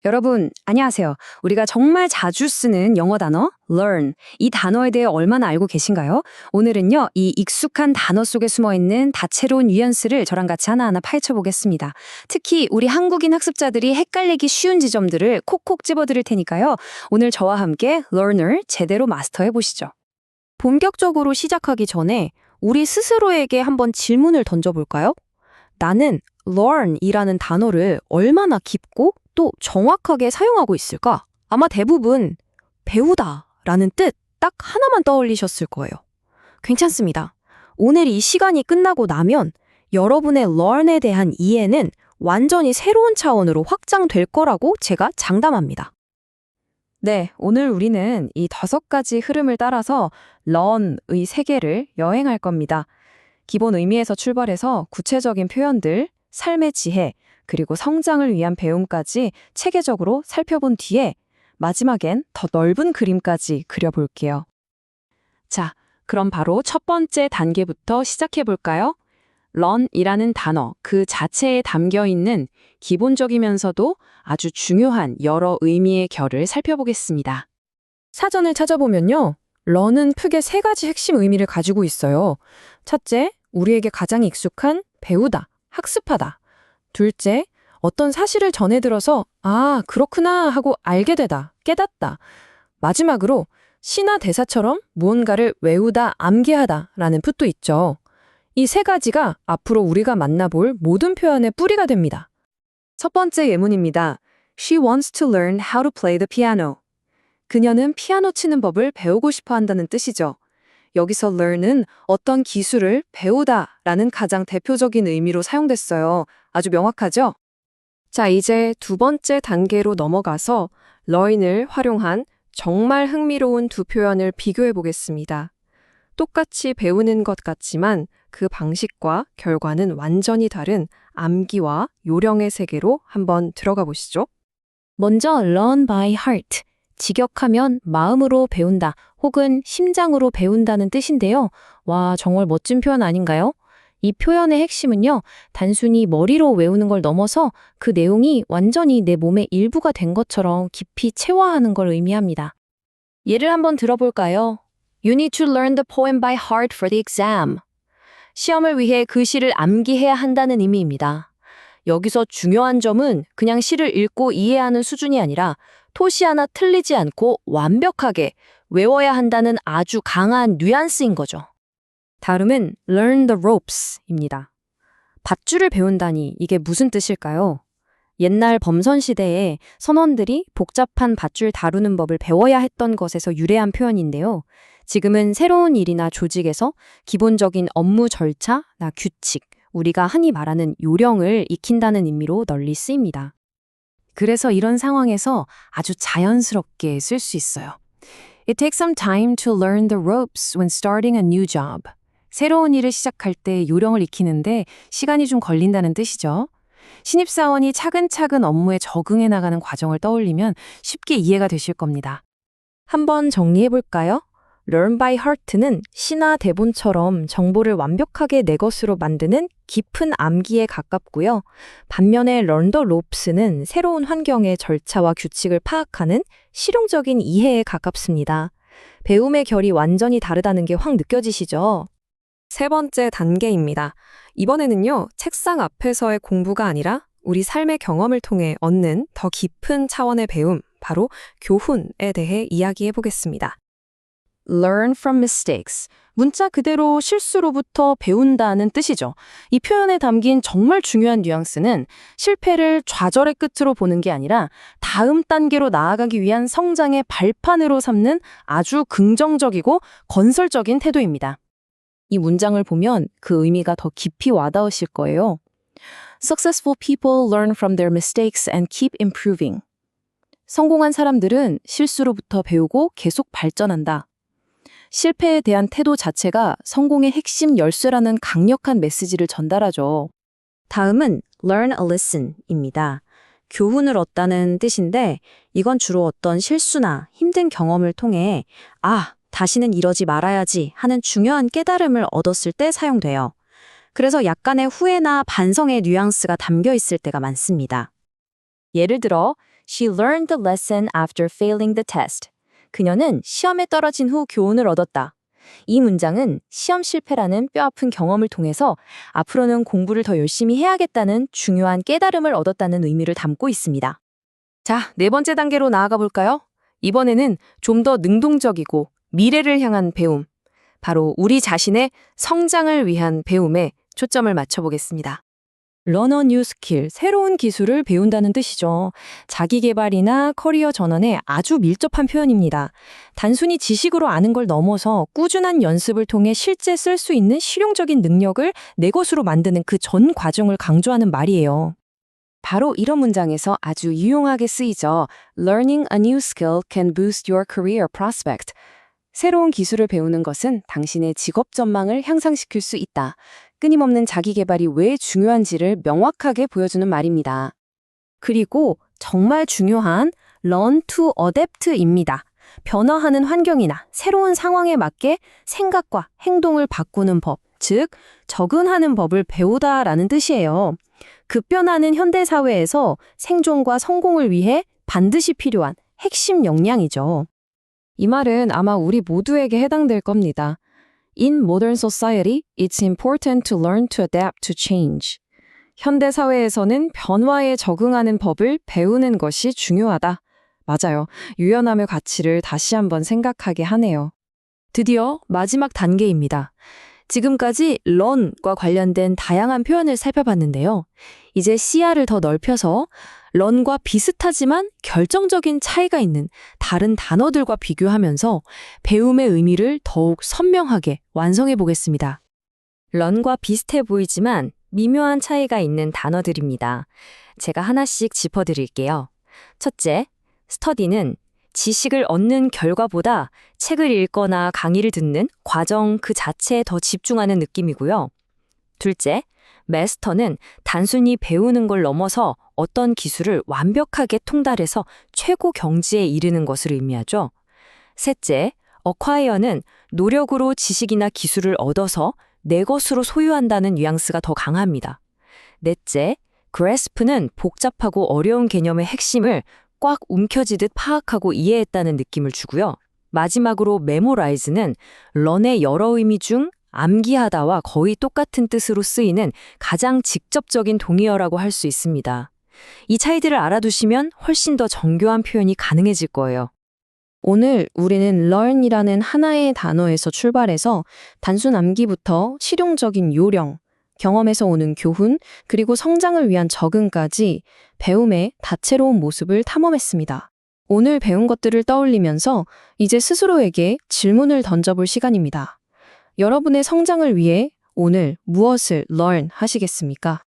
여러분, 안녕하세요. 우리가 정말 자주 쓰는 영어 단어 learn. 이 단어에 대해 얼마나 알고 계신가요? 오늘은요, 이 익숙한 단어 속에 숨어 있는 다채로운 뉘앙스를 저랑 같이 하나하나 파헤쳐 보겠습니다. 특히 우리 한국인 학습자들이 헷갈리기 쉬운 지점들을 콕콕 집어드릴 테니까요. 오늘 저와 함께 learner 제대로 마스터해 보시죠. 본격적으로 시작하기 전에 우리 스스로에게 한번 질문을 던져볼까요? 나는 learn이라는 단어를 얼마나 깊고 또 정확하게 사용하고 있을까? 아마 대부분 배우다 라는 뜻 딱 하나만 떠올리셨을 거예요. 괜찮습니다. 오늘 이 시간이 끝나고 나면 여러분의 learn에 대한 이해는 완전히 새로운 차원으로 확장될 거라고 제가 장담합니다. 네, 오늘 우리는 이 5가지 흐름을 따라서 learn의 세계를 여행할 겁니다. 기본 의미에서 출발해서 구체적인 표현들, 삶의 지혜, 그리고 성장을 위한 배움까지 체계적으로 살펴본 뒤에 마지막엔 더 넓은 그림까지 그려볼게요. 자, 그럼 바로 첫 번째 단계부터 시작해볼까요? learn이라는 단어 그 자체에 담겨있는 기본적이면서도 아주 중요한 여러 의미의 결을 살펴보겠습니다. 사전을 찾아보면요. learn은 크게 3가지 핵심 의미를 가지고 있어요. 첫째, 우리에게 가장 익숙한 배우다, 학습하다. 둘째, 어떤 사실을 전해 들어서 아, 그렇구나 하고 알게 되다, 깨닫다. 마지막으로 시나 대사처럼 무언가를 외우다, 암기하다 라는 뜻도 있죠. 이 3가지가 앞으로 우리가 만나볼 모든 표현의 뿌리가 됩니다. 첫 번째 예문입니다. She wants to learn how to play the piano. 그녀는 피아노 치는 법을 배우고 싶어 한다는 뜻이죠. 여기서 learn은 어떤 기술을 배우다 라는 가장 대표적인 의미로 사용됐어요. 아주 명확하죠? 자, 이제 두 번째 단계로 넘어가서 learn을 활용한 정말 흥미로운 두 표현을 비교해 보겠습니다. 똑같이 배우는 것 같지만 그 방식과 결과는 완전히 다른 암기와 요령의 세계로 한번 들어가 보시죠. 먼저 learn by heart, 직역하면 마음으로 배운다 혹은 심장으로 배운다는 뜻인데요. 와, 정말 멋진 표현 아닌가요? 이 표현의 핵심은요, 단순히 머리로 외우는 걸 넘어서 그 내용이 완전히 내 몸의 일부가 된 것처럼 깊이 체화하는 걸 의미합니다. 예를 한번 들어볼까요? You need to learn the poem by heart for the exam. 시험을 위해 그 시를 암기해야 한다는 의미입니다. 여기서 중요한 점은 그냥 시를 읽고 이해하는 수준이 아니라 토시 하나 틀리지 않고 완벽하게 외워야 한다는 아주 강한 뉘앙스인 거죠. 다름은 learn the ropes입니다. 밧줄을 배운다니 이게 무슨 뜻일까요? 옛날 범선 시대에 선원들이 복잡한 밧줄 다루는 법을 배워야 했던 것에서 유래한 표현인데요. 지금은 새로운 일이나 조직에서 기본적인 업무 절차나 규칙, 우리가 흔히 말하는 요령을 익힌다는 의미로 널리 쓰입니다. 그래서 이런 상황에서 아주 자연스럽게 쓸 수 있어요. It takes some time to learn the ropes when starting a new job. 새로운 일을 시작할 때 요령을 익히는데 시간이 좀 걸린다는 뜻이죠. 신입사원이 차근차근 업무에 적응해 나가는 과정을 떠올리면 쉽게 이해가 되실 겁니다. 한번 정리해 볼까요? Learn by heart는 시나 대본처럼 정보를 완벽하게 내 것으로 만드는 깊은 암기에 가깝고요. 반면에 learn the ropes는 새로운 환경의 절차와 규칙을 파악하는 실용적인 이해에 가깝습니다. 배움의 결이 완전히 다르다는 게 확 느껴지시죠? 세 번째 단계입니다. 이번에는요, 책상 앞에서의 공부가 아니라 우리 삶의 경험을 통해 얻는 더 깊은 차원의 배움, 바로 교훈에 대해 이야기해 보겠습니다. Learn from mistakes. 문자 그대로 실수로부터 배운다는 뜻이죠. 이 표현에 담긴 정말 중요한 뉘앙스는 실패를 좌절의 끝으로 보는 게 아니라 다음 단계로 나아가기 위한 성장의 발판으로 삼는 아주 긍정적이고 건설적인 태도입니다. 이 문장을 보면 그 의미가 더 깊이 와닿으실 거예요. Successful people learn from their mistakes and keep improving. 성공한 사람들은 실수로부터 배우고 계속 발전한다. 실패에 대한 태도 자체가 성공의 핵심 열쇠라는 강력한 메시지를 전달하죠. 다음은 learn a lesson입니다. 교훈을 얻다는 뜻인데 이건 주로 어떤 실수나 힘든 경험을 통해 다시는 이러지 말아야지 하는 중요한 깨달음을 얻었을 때 사용돼요. 그래서 약간의 후회나 반성의 뉘앙스가 담겨 있을 때가 많습니다. 예를 들어 She learned the lesson after failing the test. 그녀는 시험에 떨어진 후 교훈을 얻었다. 이 문장은 시험 실패라는 뼈아픈 경험을 통해서 앞으로는 공부를 더 열심히 해야겠다는 중요한 깨달음을 얻었다는 의미를 담고 있습니다. 자, 네 번째 단계로 나아가 볼까요? 이번에는 좀 더 능동적이고 미래를 향한 배움, 바로 우리 자신의 성장을 위한 배움에 초점을 맞춰보겠습니다. Learn a new skill, 새로운 기술을 배운다는 뜻이죠. 자기 개발이나 커리어 전환에 아주 밀접한 표현입니다. 단순히 지식으로 아는 걸 넘어서 꾸준한 연습을 통해 실제 쓸 수 있는 실용적인 능력을 내 것으로 만드는 그 전 과정을 강조하는 말이에요. 바로 이런 문장에서 아주 유용하게 쓰이죠. Learning a new skill can boost your career prospect. 새로운 기술을 배우는 것은 당신의 직업 전망을 향상시킬 수 있다. 끊임없는 자기 개발이 왜 중요한지를 명확하게 보여주는 말입니다. 그리고 정말 중요한 learn to adapt입니다. 변화하는 환경이나 새로운 상황에 맞게 생각과 행동을 바꾸는 법, 즉 적응하는 법을 배우다라는 뜻이에요. 급변하는 현대사회에서 생존과 성공을 위해 반드시 필요한 핵심 역량이죠. 이 말은 아마 우리 모두에게 해당될 겁니다. In modern society, it's important to learn to adapt to change. 현대 사회에서는 변화에 적응하는 법을 배우는 것이 중요하다. 맞아요. 유연함의 가치를 다시 한번 생각하게 하네요. 드디어 마지막 단계입니다. 지금까지 learn과 관련된 다양한 표현을 살펴봤는데요. 이제 시야를 더 넓혀서 learn과 비슷하지만 결정적인 차이가 있는 다른 단어들과 비교하면서 배움의 의미를 더욱 선명하게 완성해 보겠습니다. learn과 비슷해 보이지만 미묘한 차이가 있는 단어들입니다. 제가 하나씩 짚어드릴게요. 첫째, study는 지식을 얻는 결과보다 책을 읽거나 강의를 듣는 과정 그 자체에 더 집중하는 느낌이고요. 둘째, 마스터는 단순히 배우는 걸 넘어서 어떤 기술을 완벽하게 통달해서 최고 경지에 이르는 것을 의미하죠. 셋째, acquire는 노력으로 지식이나 기술을 얻어서 내 것으로 소유한다는 뉘앙스가 더 강합니다. 넷째, grasp는 복잡하고 어려운 개념의 핵심을 꽉 움켜쥐듯 파악하고 이해했다는 느낌을 주고요. 마지막으로 memorize는 learn의 여러 의미 중 암기하다와 거의 똑같은 뜻으로 쓰이는 가장 직접적인 동의어라고 할 수 있습니다. 이 차이들을 알아두시면 훨씬 더 정교한 표현이 가능해질 거예요. 오늘 우리는 learn이라는 하나의 단어에서 출발해서 단순 암기부터 실용적인 요령, 경험에서 오는 교훈, 그리고 성장을 위한 적응까지 배움의 다채로운 모습을 탐험했습니다. 오늘 배운 것들을 떠올리면서 이제 스스로에게 질문을 던져볼 시간입니다. 여러분의 성장을 위해 오늘 무엇을 learn 하시겠습니까?